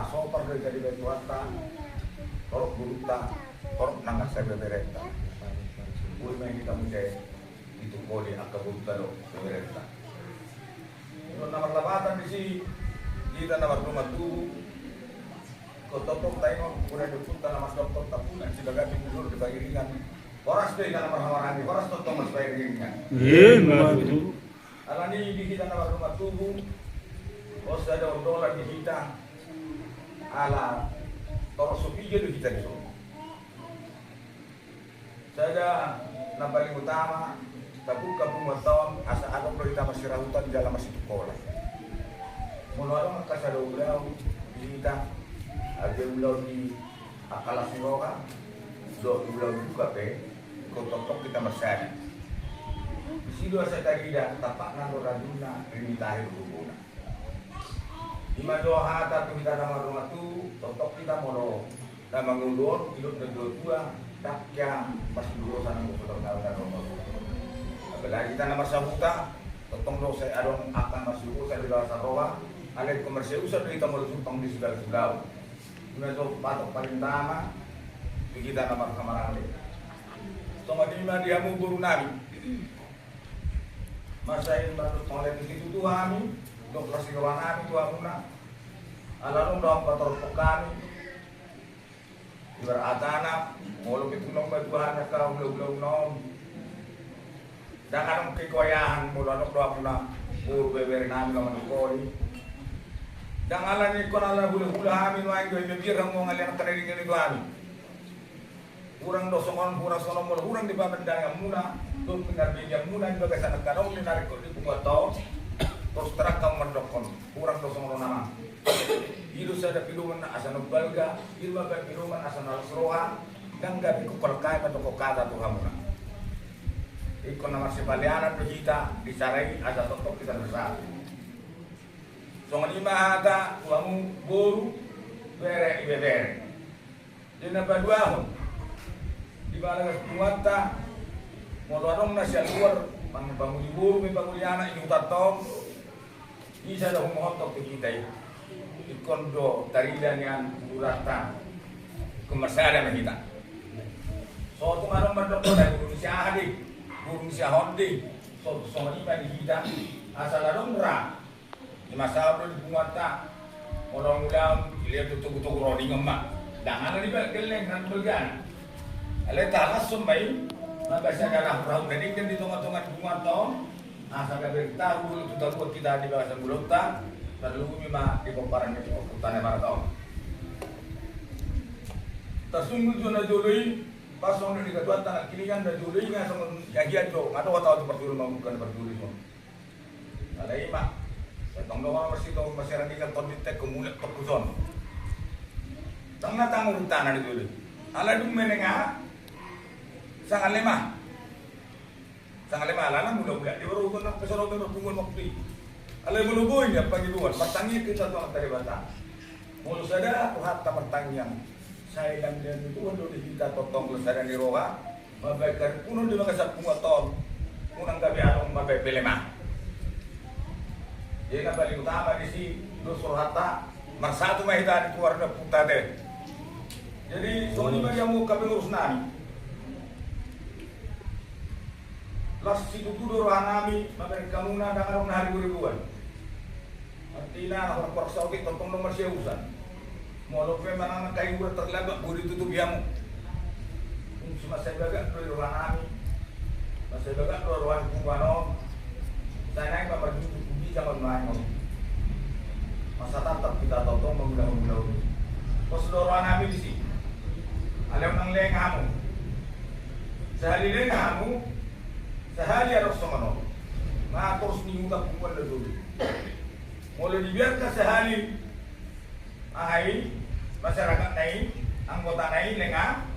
sopar dari jadi betuata, torok buruta, torok nangas saya bebereta. Ui main kita mungkin itu kodi akal buruta lo bebereta. Untuk nomor labatan di sini kita nomor rumah tubuh. Kau topok tayo kurang dipunta nama dokter tapunan si bagati mundur di bagi ringan. Horas tu ikan nomor hawarani, horas tu mas bagi ringan. Betul. Alani di kita nomor rumah tubuh. Os ada dolar di kita. Ala toros supi je di kita di sana. Saya yang paling utama tabuk kampung tahun asa ada kita masih rahutan di dalam masih sekolah. Mulai kasar ulah di kita. Ada ulau di akal siroka, do ulau juga pe, kotok kita bersari. Di sini saya tadi dah tapak nang raduna ini tahir hubungan. Lima doa tapi kita nama rumah tu, totok kita mono, dan mengulur hidup dua tak yang masih dulu sana kotor dan rumah. Apalagi kita nama sahuta, totong do saya adon akan masih dulu saya di dalam sarowa, ada komersial usah kita mau tumpang di segala segala. Untuk patok paling utama kita nama kamar ande. Sama di mana dia mau guru nabi. Masa ini baru oleh itu Tuhan, untuk kasih kawan nabi Tuhan muna. Alalung dong kotor kami. Beratana, mau itu nong Tuhan kau belum nom. Jangan kikoyahan mula nong doa muna guru beber nabi kaman koi. Janganlah ni kau nak hula amin wahai kau ini biar kamu ngalian terjadi ini kami. Kurang dosongan, kurang sonomol, kurang di bawah benda yang muna, tu benar yang muna di bagai sana kalau ni narik kau di buat tau, terus terang kamu mendokon, kurang dosongan nama. Hidup saya piluman asal balga, hidup saya piluman asal nalsroha, dan gak dikukalkai pada kata Tuhan muna. Ikon nama sebalianan kita disarai ada totok kita besar. Songan lima ada uang boru bere ibebere. Di napa dua di bala kuata modorong nasi luar bangun boru bangun anak ini utatong. Isa dah mohon kita ikon do taridan yang burata kemersadan kita. So tu marong berdok dari guru syahadi, guru syahodi. So songan lima di kita asal adong ra. Di masa itu di Bungata, orang-orang lihat tutup-tutup rolling emak. Jangan ada di geleng dan belgan. Kalau tak langsung baik, maka saya akan perahu dan ikan di tengah-tengah di Bungata. Asal beritahu itu takut kita di bawah Bulota, lalu memang di komparan itu hutannya para tahun. Tersungguh zona joloi, pas orang di kedua tanah kiri kan dan joloi nggak sama jagian tu, nggak tahu tahu seperti rumah bukan berduri semua. Ada imak. Tong orang masih rangi kan konditek kemudian perkuson. Tang natang urutan ada dulu. Ala dum menengah sangat lemah. Sangat lemah ala mula-mula di baru kan pesoro berpungun waktu. Ala meluboy dia pagi luar. Pertanyaan kita tu antara batang. Mulu sada tuhat pertanyaan. Saya dan dia itu untuk kita totong lesada di roha. Mabaikan puno di makasap pungoton. Unang gabi anong mabai pelemah. Jadi yang paling utama di sini Dusul Hatta Marsatu mahita di keluarga puta deh. Jadi soalnya bagi yang mau kami ngurus nani. Las situ tudur rohanami mabek kamu na dangarong na hari ribuan. Artinya orang persauti tentang nomor seusan. Mau lope mana kayu terlebak budi tutup yamu. Cuma saya baga dari rohanami. Masih baga dari rohan kumbanom. Saya naik kamar duduk. Jangan main masa tatap kita tonton mengulang-ulang. Proseduran kami di sini. Alam nang leng kamu. Sehari leng kamu, sehari harus sama Nah terus niutak kumpulan dulu. Mulai dibiarkan sehari, ahai masyarakat naik, anggota naik lengah,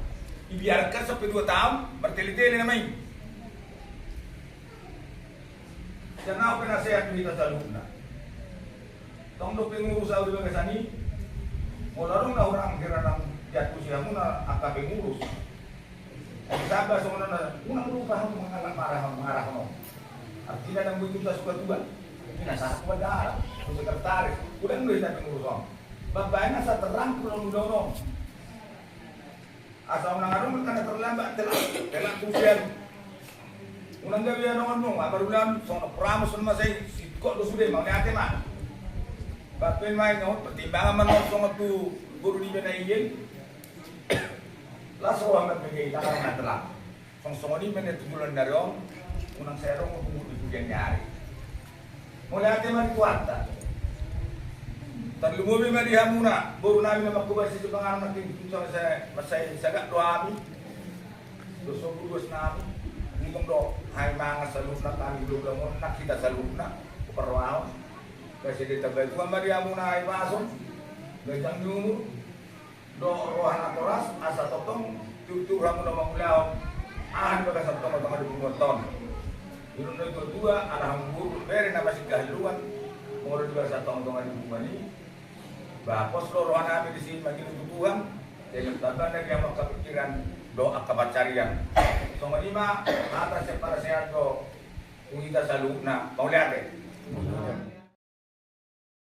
dibiarkan sampai 2 tahun bertele-tele namanya. Karena apa nasihat kita saluna? Tong do pengurus au di bagasani. Molarong na orang kira nang jatuh siya muna akab pengurus. Ang sabar sa na unang lupa ang mga marah mo. Artinya nang butuh suka tuan. Pinasa ko da. Sekretaris, udah nggak kita pengurus om. Bapaknya sa terang pulang dono. Asal nangarong karena terlambat telah kusian. Unang gabi ano barulan so pramos naman sa kok do sudah mau ate mah. Bapin main no pertimbangan man so tu guru di benaiyen. Laso ang nagbigay takang natala. Song-song ni men tujulan dari om unang serong mo di pujan nyari. Mulai ate man kuwata. Tan lumubi man diha muna, baru namin na magkubar sa pangalan natin kung sa masay sagak do ami. Doso budos namin. Ngomong do hay mga salud na kami lugar mo nakita salud na perwaw. Kasi dito ba ito man diha muna ay pason. Gajang nyumo. Do rohan akoras asa totong tuturang mo na mangulaw. Ahan ba sa totong mga dumoton. Yun na ito dua arahang guru beri na masih kahaluan. Moro juga sa tong-tong di bumani. Bapos lorohan namin di sini maging tutuhan. Dengan taban na yang makapikiran doa kabacarian. So malima atas para sehat ko kung kita sa loob na pauliate.